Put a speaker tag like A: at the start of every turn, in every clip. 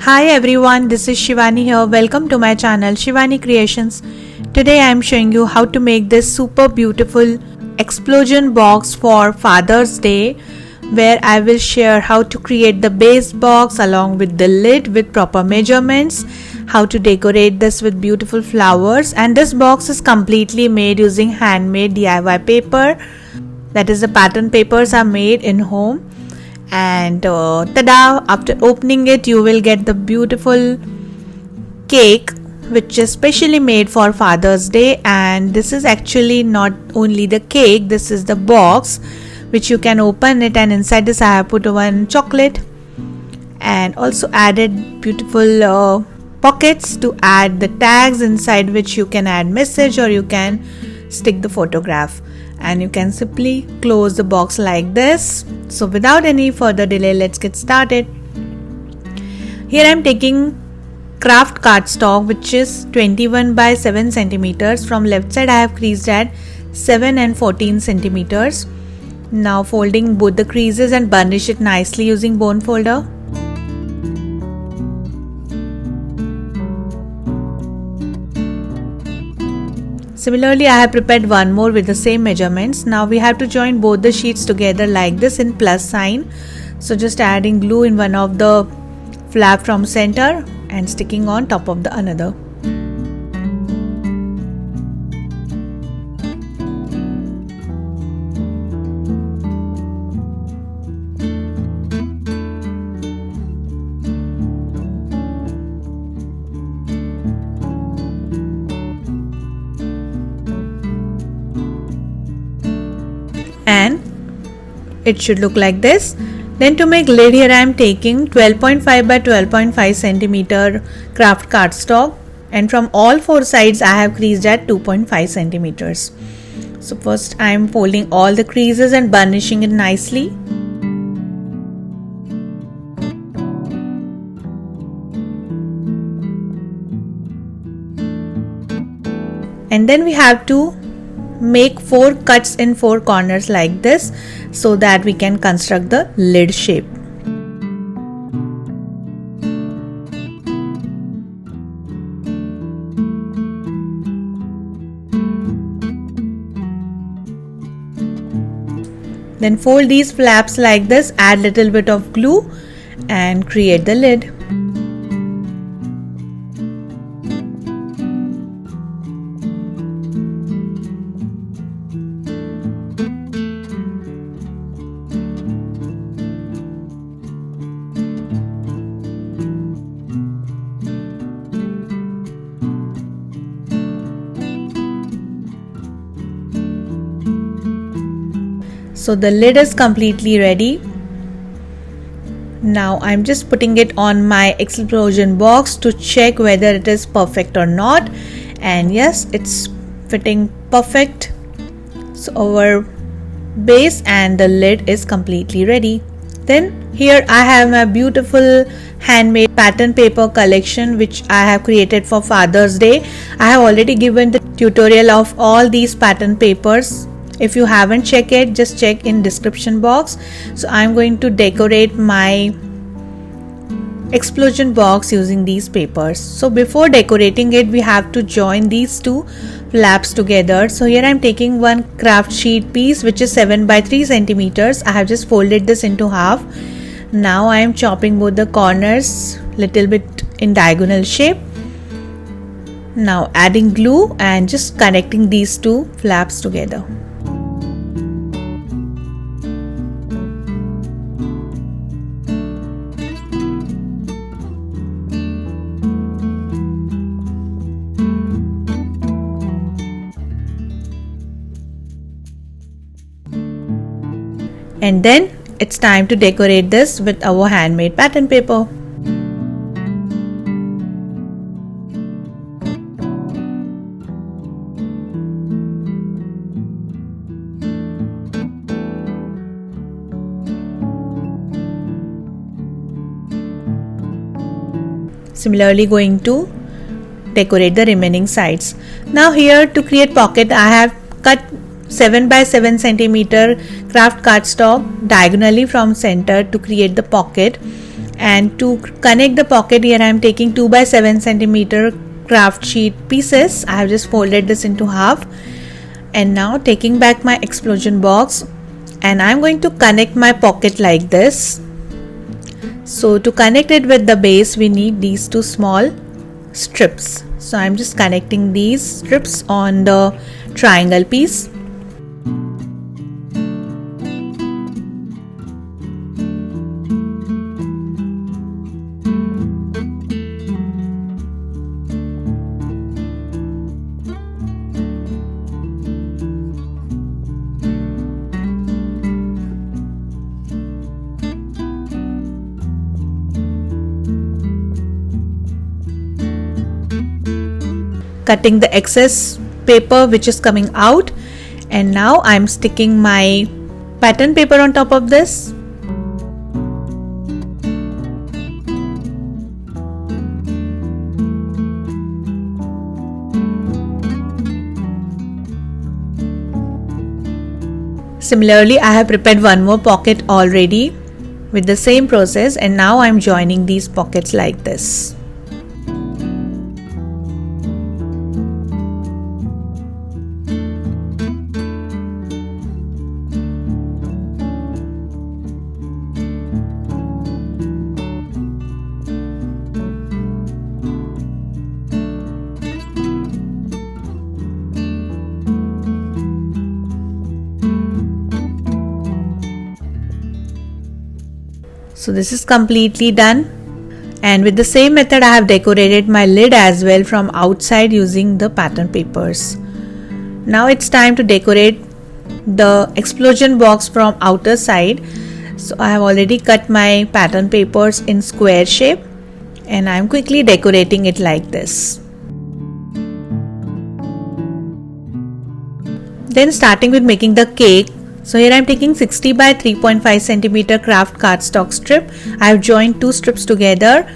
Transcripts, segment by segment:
A: Hi everyone, this is Shivani here. Welcome to my channel Shivani Creations. Today I am showing you how to make this super beautiful explosion box for Father's Day, where I will share how to create the base box along with the lid with proper measurements, how to decorate this with beautiful flowers, and this box is completely made using handmade DIY paper. That is, the pattern papers are made in home. And tada, after opening it you will get the beautiful cake which is specially made for Father's Day. And this is actually not only the cake, this is the box which you can open it, and inside this I have put one chocolate and also added beautiful pockets to add the tags, inside which you can add message or you can stick the photograph. And you can simply close the box like this. So without any further delay, let's get started. Here I am taking Kraft Cardstock, which is 21 by 7 centimeters. From left side I have creased at 7 and 14 centimeters. Now folding both the creases and burnish it nicely using bone folder. Similarly, I have prepared one more with the same measurements. Now we have to join both the sheets together like this in plus sign. So just adding glue in one of the flap from center and sticking on top of the another. And it should look like this. Then to make lid, here I am taking 12.5 by 12.5 centimeter Kraft Cardstock, and from all four sides I have creased at 2.5 centimeters. So first I am folding all the creases and burnishing it nicely. And then we have to make 4 cuts in 4 corners like this so that we can construct the lid shape. Then fold these flaps like this, add little bit of glue and create the lid. So the lid is completely ready. Now I'm just putting it on my explosion box to check whether it is perfect or not. And yes, it's fitting perfect. So our base and the lid is completely ready. Then here I have my beautiful handmade pattern paper collection which I have created for Father's Day. I have already given the tutorial of all these pattern papers. If you haven't checked it, just check in description box. So I'm going to decorate my explosion box using these papers. So before decorating it, we have to join these two flaps together. So here I'm taking one craft sheet piece which is 7 by 3 centimeters. I have just folded this into half. Now I am chopping both the corners little bit in diagonal shape. Now adding glue and just connecting these two flaps together. And then it's time to decorate this with our handmade pattern paper. Similarly going to decorate the remaining sides. Now here to create pocket I have cut 7 by 7 centimeter Kraft Cardstock diagonally from center to create the pocket, And to connect the pocket, here I am taking 2 by 7 centimeter craft sheet pieces. I have just folded this into half, and now taking back my explosion box, and I am going to connect my pocket like this. So to connect it with the base, we need these two small strips. So I am just connecting these strips on the triangle piece. Cutting the excess paper which is coming out, and now I'm sticking my pattern paper on top of this. Similarly, I have prepared one more pocket already with the same process, and now I'm joining these pockets like this. So this is completely done, and with the same method I have decorated my lid as well from outside using the pattern papers. Now it's time to decorate the explosion box from outer side. So I have already cut my pattern papers in square shape, and I am quickly decorating it like this. Then starting with making the cake. So here I am taking 60 by 3.5 centimeter Kraft Cardstock strip. I have joined two strips together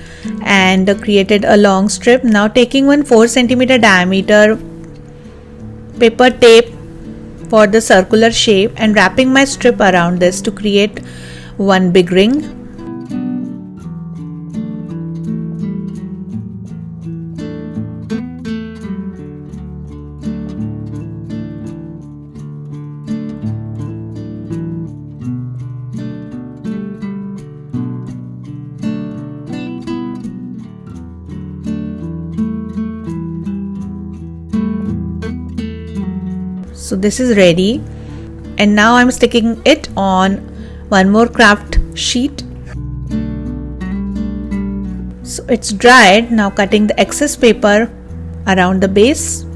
A: and created a long strip. Now taking one 4 centimeter diameter paper tape for the circular shape and wrapping my strip around this to create one big ring. So this is ready, and now I'm sticking it on one more craft sheet. So it's dried. Now cutting the excess paper around the base.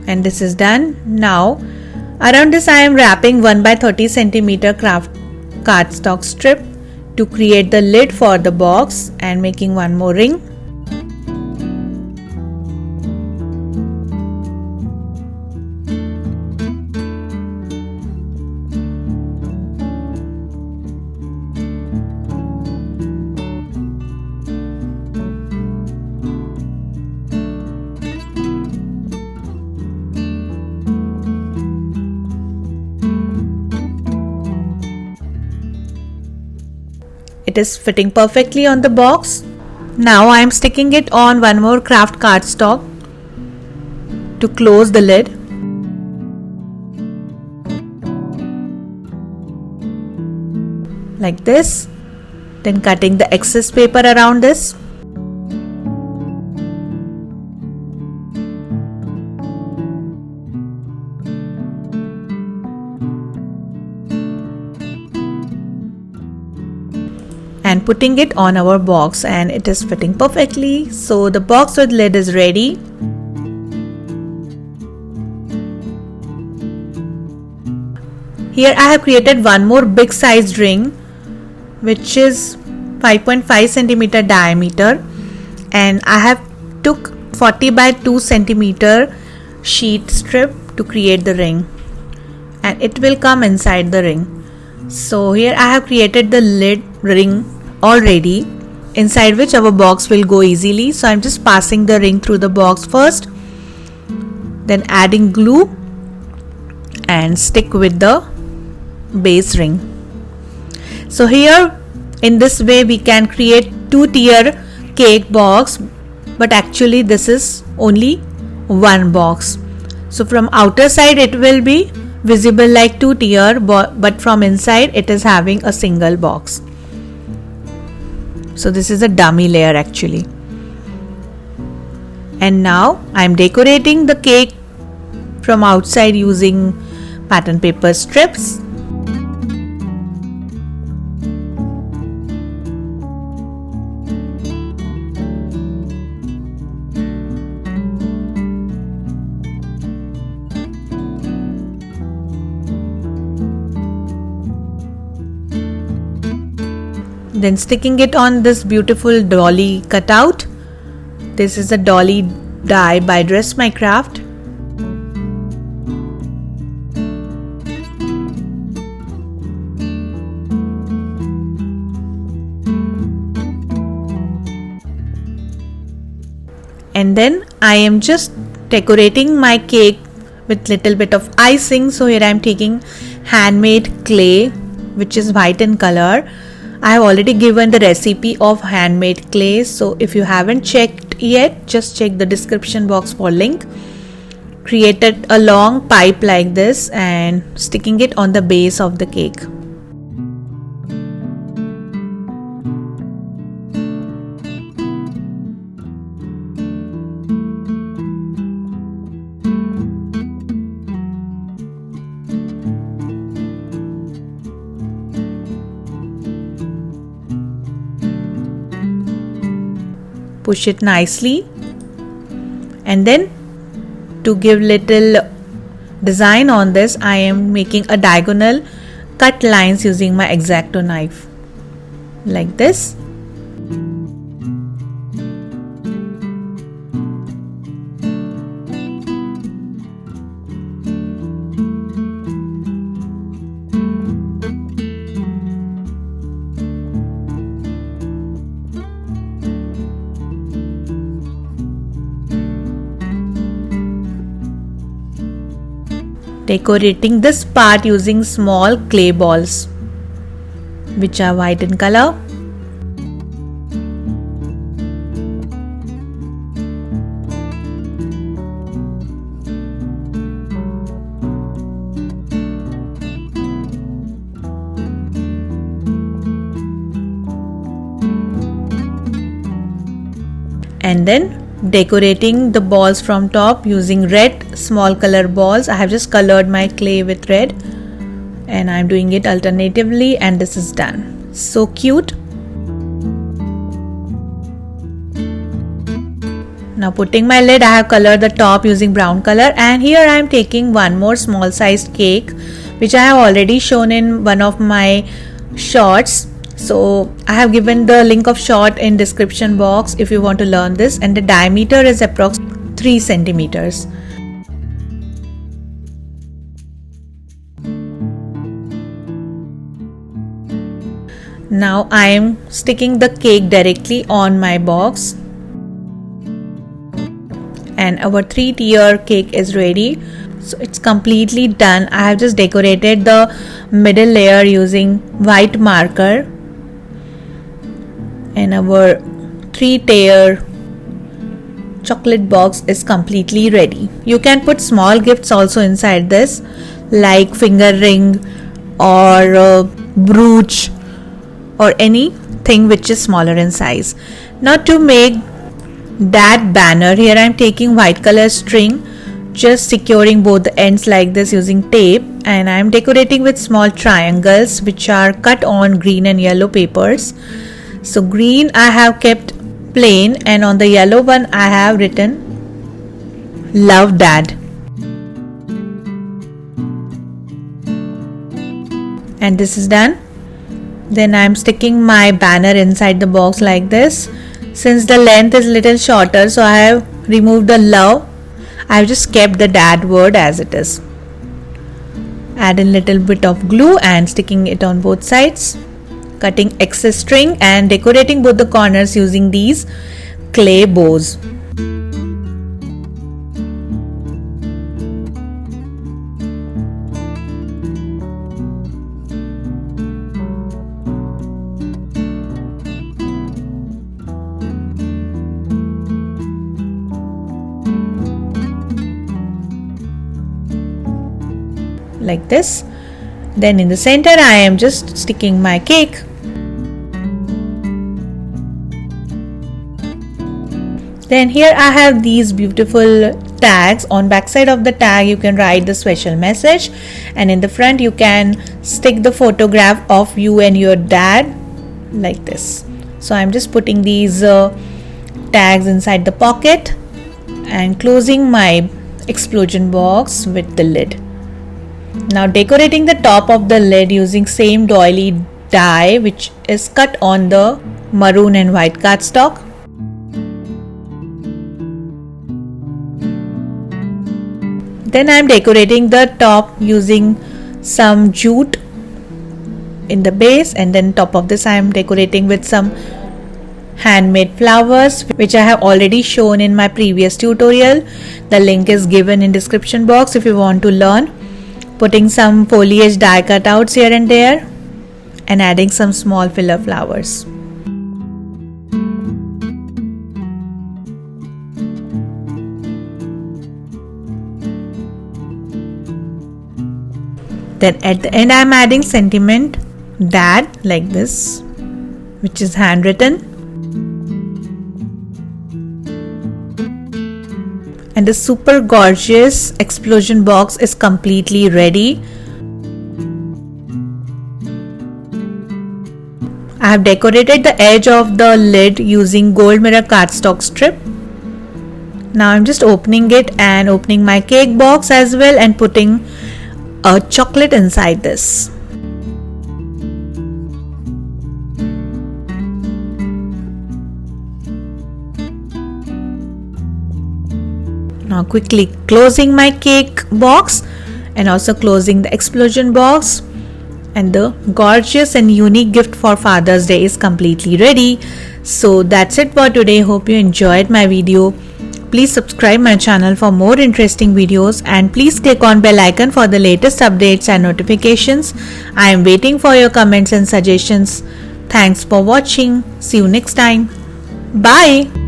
A: And this is done. Now around this I am wrapping 1 by 30 centimeter Kraft Cardstock strip to create the lid for the box and making one more ring. It is fitting perfectly on the box. Now I am sticking it on one more Kraft Cardstock to close the lid. Like this. Then cutting the excess paper around this. And putting it on our box, and it is fitting perfectly. So the box with lid is ready. Here I have created one more big sized ring which is 5.5 centimeter diameter, and I have took 40 by 2 centimeter sheet strip to create the ring. and it will come inside the ring. So here I have created the lid ring already, inside which our box will go easily. So I'm just passing the ring through the box first, then adding glue and stick with the base ring. So here in this way we can create 2-tier cake box, but actually this is only one box. So from outer side it will be visible like 2-tier, but from inside it is having a single box. So this is a dummy layer actually. And now I am decorating the cake from outside using pattern paper strips. Then sticking it on this beautiful dolly cutout. This is a Doily Die by Dress My Craft. And then I am just decorating my cake with little bit of icing. So here I am taking handmade clay, which is white in color. I have already given the recipe of handmade clay, so if you haven't checked yet, just check the description box for link. Created a long pipe like this and sticking it on the base of the cake. Push it nicely, and then to give little design on this, I am making a diagonal cut lines using my X-Acto knife like this. Decorating this part using small clay balls, which are white in color. And then decorating the balls from top using red small color balls. I have just colored my clay with red and I'm doing it alternatively, and this is done. So cute. Now putting my lid, I have colored the top using brown color, and here I am taking one more small sized cake which I have already shown in one of my shorts. So I have given the link of short in description box if you want to learn this, and the diameter is approximately 3 centimeters. Now I am sticking the cake directly on my box, and our 3-tier cake is ready. So it's completely done. I have just decorated the middle layer using white marker, and our 3-tier chocolate box is completely ready. You can put small gifts also inside this, like finger ring or brooch or anything which is smaller in size. Now to make that banner, here I am taking white color string, just securing both the ends like this using tape, and I am decorating with small triangles which are cut on green and yellow papers. So green I have kept plain, and on the yellow one I have written Love Dad. And this is done. Then I am sticking my banner inside the box like this. Since the length is little shorter, so I have removed the love. I have just kept the dad word as it is. Add a little bit of glue and sticking it on both sides. Cutting excess string and decorating both the corners using these clay bows. Like this. Then in the center I am just sticking my cake. Then here I have these beautiful tags. On back side of the tag you can write the special message, and in the front you can stick the photograph of you and your dad like this. So I'm just putting these tags inside the pocket and closing my explosion box with the lid. Now decorating the top of the lid using same Doily Die which is cut on the maroon and white cardstock. Then I am decorating the top using some jute in the base, and then top of this I am decorating with some handmade flowers which I have already shown in my previous tutorial. The link is given in description box if you want to learn. Putting some foliage die cutouts here and there and adding some small filler flowers. Then at the end I am adding sentiment dad like this, which is handwritten. And the super gorgeous explosion box is completely ready. I have decorated the edge of the lid using gold mirror cardstock strip. Now I'm just opening it and opening my cake box as well and putting a chocolate inside this. Now quickly closing my cake box and also closing the explosion box, and the gorgeous and unique gift for Father's Day is completely ready. So that's it for today. Hope you enjoyed my video. Please subscribe my channel for more interesting videos, and please click on bell icon for the latest updates and notifications. I am waiting for your comments and suggestions. Thanks for watching. See you next time. Bye.